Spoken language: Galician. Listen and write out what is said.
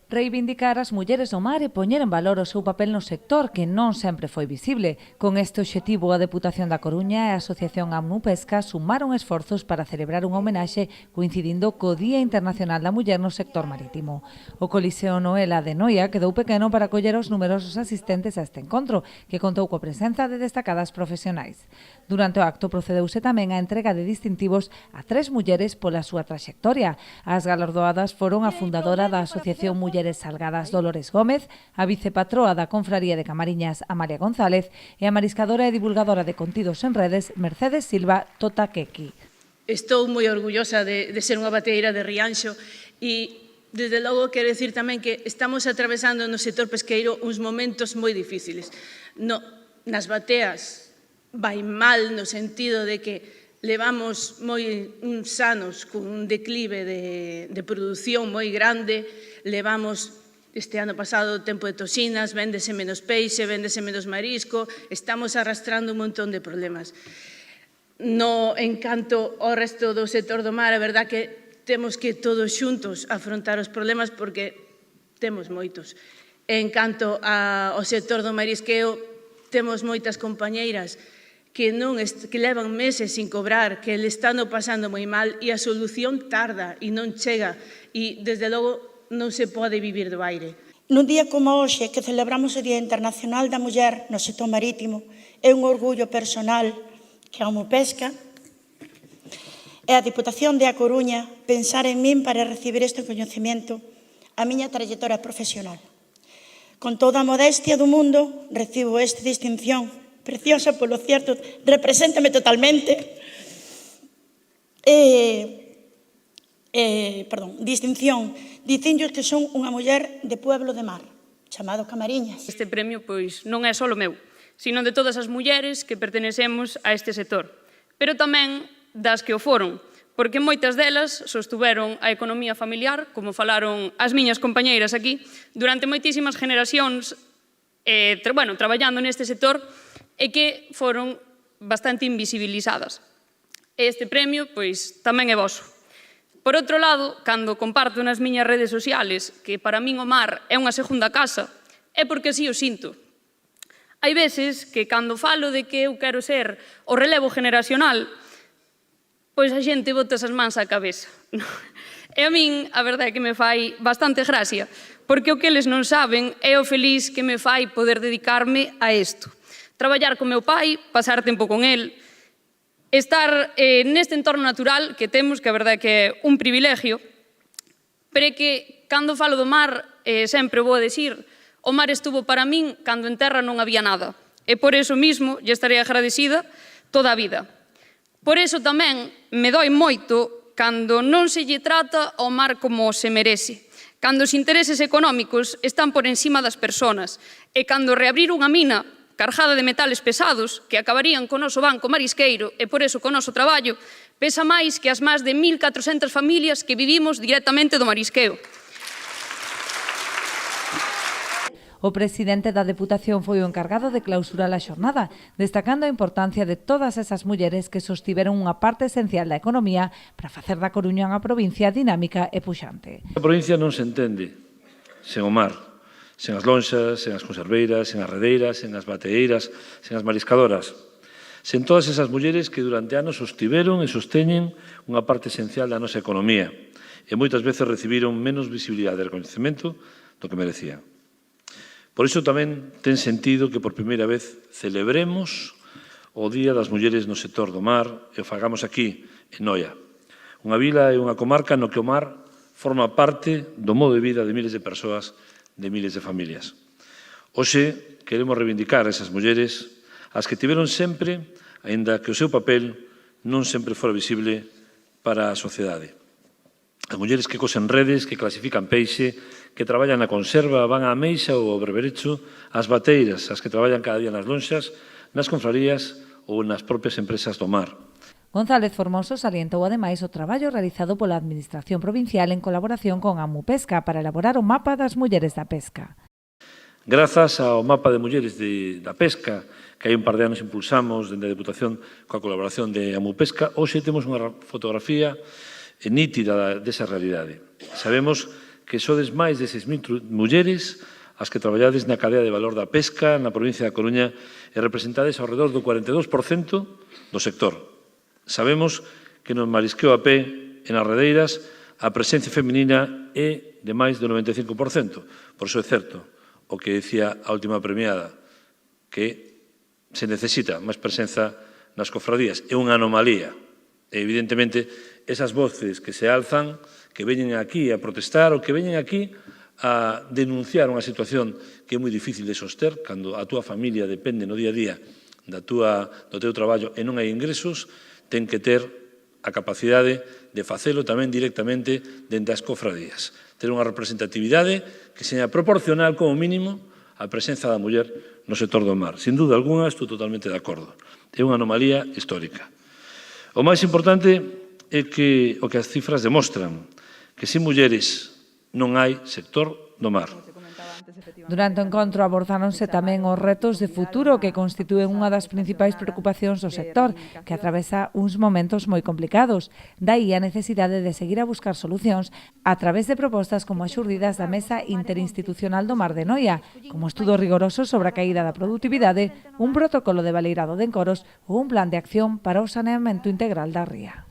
Reivindicar as mulleres do mar e poñer en valor o seu papel no sector, que non sempre foi visible. Con este obxectivo, a Deputación da Coruña e a Asociación Amupesca sumaron esforzos para celebrar unha homenaxe coincidindo co Día Internacional da Muller no sector marítimo. O Coliseo Noela de Noia quedou pequeno para acoller os numerosos asistentes a este encontro, que contou coa presenza de destacadas profesionais. Durante o acto procedeuse tamén a entrega de distintivos a 3 mulleres pola súa traxectoria. As galardoadas foron a fundadora da Asociación Mulleres Salgadas Dolores Gómez, a vicepatroa da Confraría de Camariñas Amalia González e a mariscadora e divulgadora de contidos en redes Mercedes Silva Totaquequi. Estou moi orgullosa de ser unha bateeira de Rianxo e, desde logo, quero dicir tamén que estamos atravesando no sector pesqueiro uns momentos moi difíciles. Nas bateas vai mal no sentido de que levamos moi uns anos con un declive de produción moi grande, levamos este ano pasado tempo de toxinas, véndese menos peixe, véndese menos marisco, estamos arrastrando un montón de problemas. En canto ao resto do sector do mar, a verdad que temos que todos xuntos afrontar os problemas porque temos moitos. En canto ao sector do marisqueo, temos moitas compañeiras que levan meses sin cobrar, que le están pasando moi mal e a solución tarda e non chega e, desde logo, non se pode vivir do aire. Nun día como hoxe, que celebramos o Día Internacional da Muller no sector marítimo, é un orgullo personal que a Amupesca e a Diputación de A Coruña pensar en min para recibir este coñecemento a miña trayectoria profesional. Con toda a modestia do mundo, recibo esta distinción preciosa, polo cierto, represéntame totalmente. Distinción, dicinllos que son unha muller de pueblo de mar, chamado Camariñas. Este premio, pois, non é só o meu, sino de todas as mulleres que pertenecemos a este sector, pero tamén das que o foron, porque moitas delas sostuveron a economía familiar, como falaron as miñas compañeiras aquí, durante moitísimas generacións, traballando neste sector, e que foron bastante invisibilizadas. Este premio, pois, tamén é voso. Por outro lado, cando comparto nas miñas redes sociales que para min o mar é unha segunda casa, é porque así o sinto. Hai veces que cando falo de que eu quero ser o relevo generacional, pois a xente bota as mans á cabeza. E a min, a verdade é que me fai bastante gracia, porque o que eles non saben é o feliz que me fai poder dedicarme a isto. Traballar con meu pai, pasar tempo con el, estar neste entorno natural que temos, que a verdade é que é un privilegio, pero é que, cando falo do mar, sempre vou a decir, o mar estuvo para min cando en terra non había nada. E por eso mismo, lle estarei agradecida toda a vida. Por eso tamén me doi moito cando non se lle trata ao mar como se merece, cando os intereses económicos están por encima das persoas e cando reabrir unha mina cargada de metales pesados que acabarían co noso banco marisqueiro e por eso co noso traballo pesa máis que as máis de 1.400 familias que vivimos directamente do marisqueo. O presidente da Deputación foi o encargado de clausurar a xornada, destacando a importancia de todas esas mulleres que sostiveron unha parte esencial da economía para facer da Coruña unha provincia dinámica e puxante. A provincia non se entende sen o mar, sen as lonxas, sen as conserveiras, sen as redeiras, sen as bateeiras, sen as mariscadoras, sen todas esas mulleres que durante anos sostiveron e sosteñen unha parte esencial da nosa economía e moitas veces recibiron menos visibilidade e reconhecemento do que merecían. Por iso tamén ten sentido que por primeira vez celebremos o Día das Mulleres no sector do mar e o fagamos aquí, en Noia, unha vila e unha comarca no que o mar forma parte do modo de vida de miles de persoas, de miles de familias. Hoxe queremos reivindicar esas mulleres, as que tiveron sempre, aínda que o seu papel non sempre fora visible para a sociedade. As mulleres que cosen redes, que clasifican peixe, que traballan na conserva, van á ameixa ou ao berberecho, as bateiras, as que traballan cada día nas lonxas, nas confrarías ou nas propias empresas do mar. González Formoso salientou ademais o traballo realizado pola Administración Provincial en colaboración con Amupesca para elaborar o mapa das mulleres da pesca. Grazas ao mapa de mulleres da pesca, que hai un par de anos impulsamos dende a Deputación coa colaboración de Amupesca, hoxe temos unha fotografía nítida desa realidade. Sabemos que sodes máis de 6.000 mulleres as que traballades na cadea de valor da pesca na provincia da Coruña e representades ao redor do 42% do sector. Sabemos que no marisqueo a pé e nas redeiras a presencia feminina é de máis do 95%. Por iso é certo o que decía a última premiada, que se necesita máis presenza nas cofradías. É unha anomalía. E, evidentemente, esas voces que se alzan, que veñen aquí a protestar ou que veñen aquí a denunciar unha situación que é moi difícil de soster, cando a túa familia depende no día a día do teu traballo e non hai ingresos, ten que ter a capacidade de facelo tamén directamente dende as cofradías. Ter unha representatividade que seña proporcional, como mínimo, á presenza da muller no sector do mar. Sin dúda alguna, estou totalmente de acordo. É unha anomalía histórica. O máis importante é que o que as cifras demostran, que sin mulleres non hai sector do mar. Durante o encontro abordáronse tamén os retos de futuro que constitúen unha das principais preocupacións do sector, que atravesa uns momentos moi complicados. Daí a necesidade de seguir a buscar solucións a través de propostas como as xurdidas da Mesa Interinstitucional do Mar de Noia, como estudo rigoroso sobre a caída da produtividade, un protocolo de baleirado de encoros ou un plan de acción para o saneamento integral da ría.